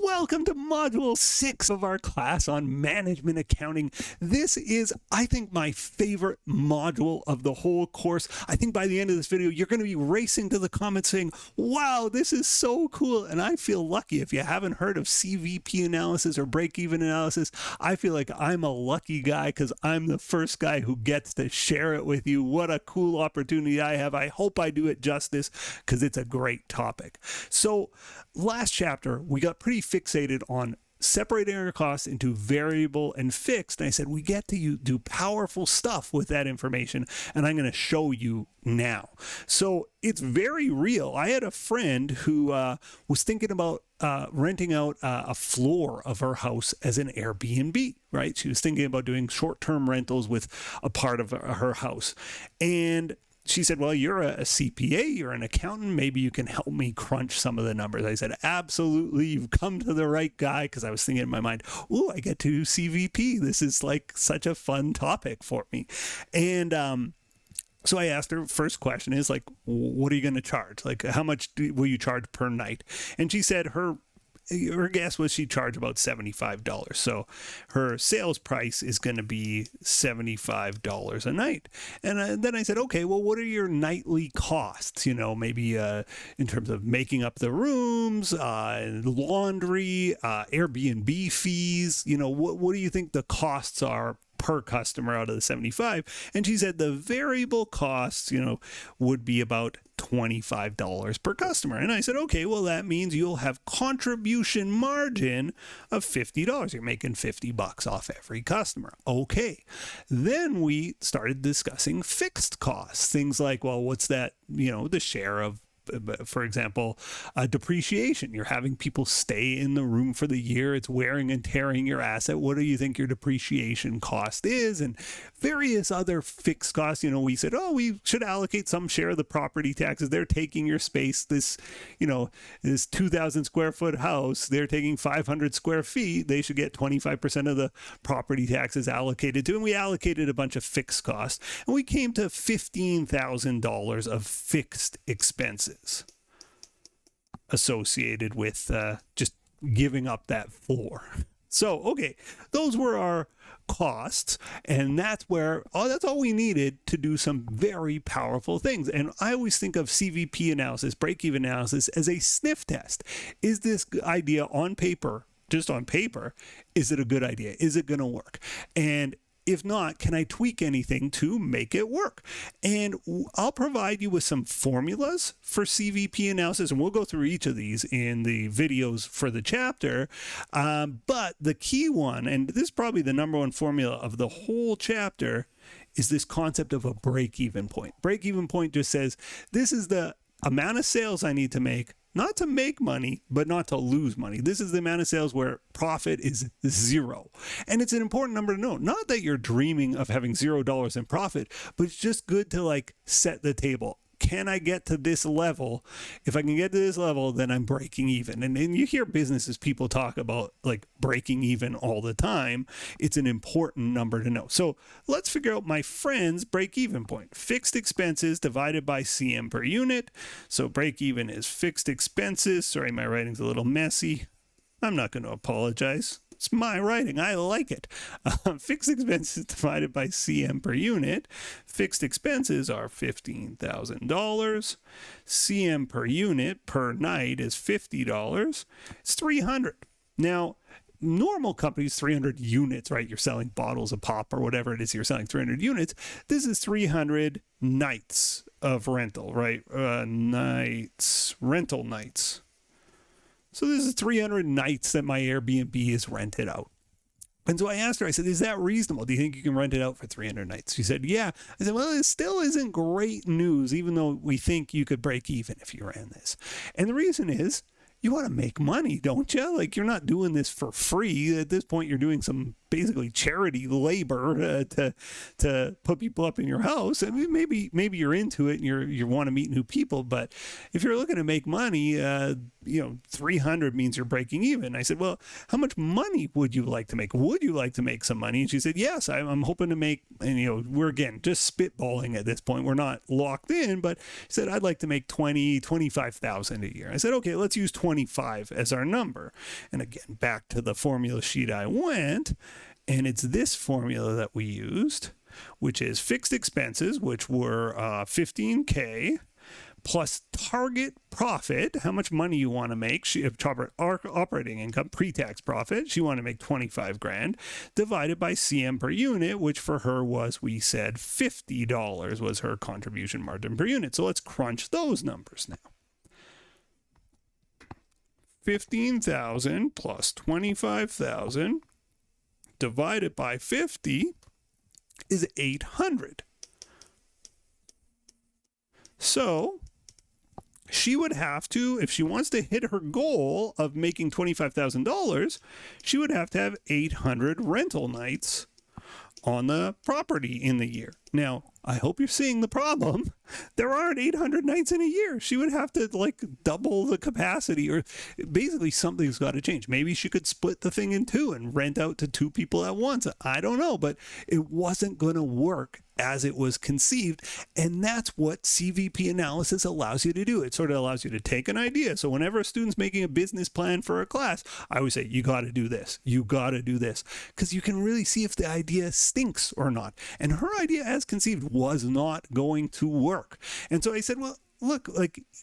Welcome to Module 6 of our class on management accounting. This is, I think, my favorite module of the whole course. I think by the end of this video, you're going to be racing to the comments saying, wow, this is so cool. And I feel lucky. If you haven't heard of CVP analysis or break-even analysis, I feel like I'm a lucky guy because I'm the first guy who gets to share it with you. What a cool opportunity I have. I hope I do it justice because it's a great topic. So last chapter, we got pretty fixated on separating our costs into variable and fixed. And I said, we get to do powerful stuff with that information. And I'm going to show you now. So it's very real. I had a friend who was thinking about renting out a floor of her house as an Airbnb, right? She was thinking about doing short-term rentals with a part of her house. And she said, well, you're a CPA, you're an accountant, maybe you can help me crunch some of the numbers. I said, absolutely, you've come to the right guy, because I was thinking in my mind, ooh, I get to do CVP. This is like such a fun topic for me. And so I asked her, first question is like, what are you going to charge? Like, how much will you charge per night? And she said her guess was she'd charge about $75. So her sales price is going to be $75 a night. And then I said, okay, well, what are your nightly costs? You know, maybe in terms of making up the rooms, laundry, Airbnb fees, you know, what do you think the costs are per customer out of the 75? And she said the variable costs, you know, would be about $25 per customer. And I said, okay, well, that means you'll have contribution margin of $50. You're making $50 off every customer. Okay. Then we started discussing fixed costs, things like, well, what's that, you know, the share of, for example, depreciation. You're having people stay in the room for the year. It's wearing and tearing your asset. What do you think your depreciation cost is? And various other fixed costs. You know, we said, oh, we should allocate some share of the property taxes. They're taking your space. This, you know, this 2,000 square foot house, they're taking 500 square feet. They should get 25% of the property taxes allocated to. And we allocated a bunch of fixed costs. And we came to $15,000 of fixed expenses associated with just giving up that floor. So, okay, those were our costs, and that's where, that's all we needed to do some very powerful things. And I always think of CVP analysis, break-even analysis, as a sniff test. Is this idea on paper, just on paper, is it a good idea? Is it going to work? And if not, can I tweak anything to make it work? And I'll provide you with some formulas for CVP analysis, and we'll go through each of these in the videos for the chapter. But the key one, and this is probably the number one formula of the whole chapter, is this concept of a break-even point. Break-even point just says, this is the amount of sales I need to make, not to make money, but not to lose money. This is the amount of sales where profit is zero. And it's an important number to know. Not that you're dreaming of having $0 in profit, but it's just good to like set the table. Can I get to this level? If I can get to this level, then I'm breaking even. And you hear businesses, people talk about like breaking even all the time. It's an important number to know. So let's figure out my friend's break-even point. Fixed expenses divided by CM per unit. So break-even is fixed expenses. Sorry, my writing's a little messy. I'm not going to apologize. It's my writing. I like it. Fixed expenses divided by CM per unit. Fixed expenses are $15,000. CM per unit per night is $50. It's 300. Now, normal companies, 300 units, right? You're selling bottles of pop or whatever it is. You're selling 300 units. This is 300 nights of rental, right? Rental nights. So this is 300 nights that my Airbnb is rented out. And so I asked her, I said, is that reasonable? Do you think you can rent it out for 300 nights? She said, yeah. I said, well, it still isn't great news, even though we think you could break even if you ran this. And the reason is, you want to make money, don't you? Like, you're not doing this for free. At this point, you're doing some basically charity labor to put people up in your house. I mean, maybe you're into it and you want to meet new people, but if you're looking to make money, 300 means you're breaking even. I said, well, how much money would you like to make? Would you like to make some money? And she said, yes, I'm hoping to make, and we're again just spitballing at this point. We're not locked in, but she said, I'd like to make 25,000 a year. I said, okay, let's use 25 as our number. And again, back to the formula sheet I went, and it's this formula that we used, which is fixed expenses, which were 15K, plus target profit, how much money you want to make, operating income, pre-tax profit, she wanted to make 25 grand, divided by CM per unit, which for her was, we said $50 was her contribution margin per unit. So let's crunch those numbers now. 15,000 plus 25,000 divided by 50 is 800. So she would have to, if she wants to hit her goal of making $25,000, she would have to have 800 rental nights on the property in the year. Now, I hope you're seeing the problem. There aren't 800 nights in a year. She would have to double the capacity, or basically something's got to change. Maybe she could split the thing in two and rent out to two people at once. I don't know, but it wasn't going to work as it was conceived. And that's what CVP analysis allows you to do. It sort of allows you to take an idea. So whenever a student's making a business plan for a class, I always say, you got to do this. You got to do this. Because you can really see if the idea stinks or not. And her idea as conceived was not going to work. And so I said, well, look,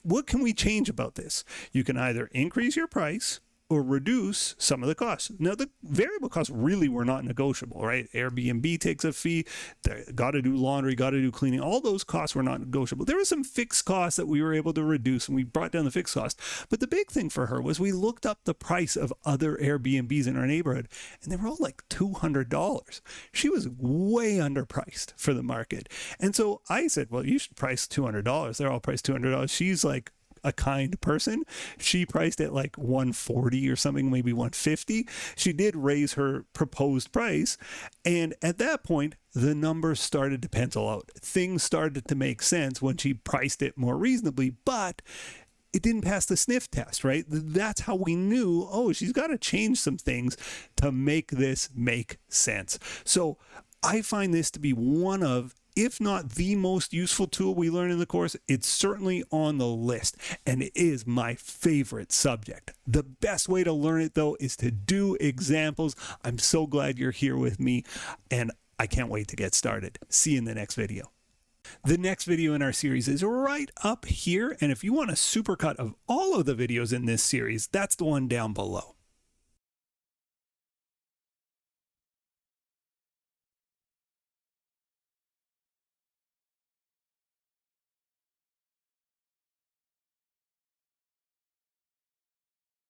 what can we change about this? You can either increase your price or reduce some of the costs. Now, the variable costs really were not negotiable, right? Airbnb takes a fee, got to do laundry, got to do cleaning. All those costs were not negotiable. There were some fixed costs that we were able to reduce, and we brought down the fixed costs. But the big thing for her was we looked up the price of other Airbnbs in our neighborhood, and they were all like $200. She was way underpriced for the market. And so I said, well, you should price $200. They're all priced $200. She's like a kind person. She priced it like 140 or something, maybe 150. She did raise her proposed price. And at that point, the numbers started to pencil out. Things started to make sense when she priced it more reasonably, but it didn't pass the sniff test, right? That's how we knew, oh, she's got to change some things to make this make sense. So I find this to be one of, if not the most useful tool we learn in the course, it's certainly on the list, and it is my favorite subject. The best way to learn it, though, is to do examples. I'm so glad you're here with me, and I can't wait to get started. See you in the next video. The next video in our series is right up here, and if you want a supercut of all of the videos in this series, that's the one down below.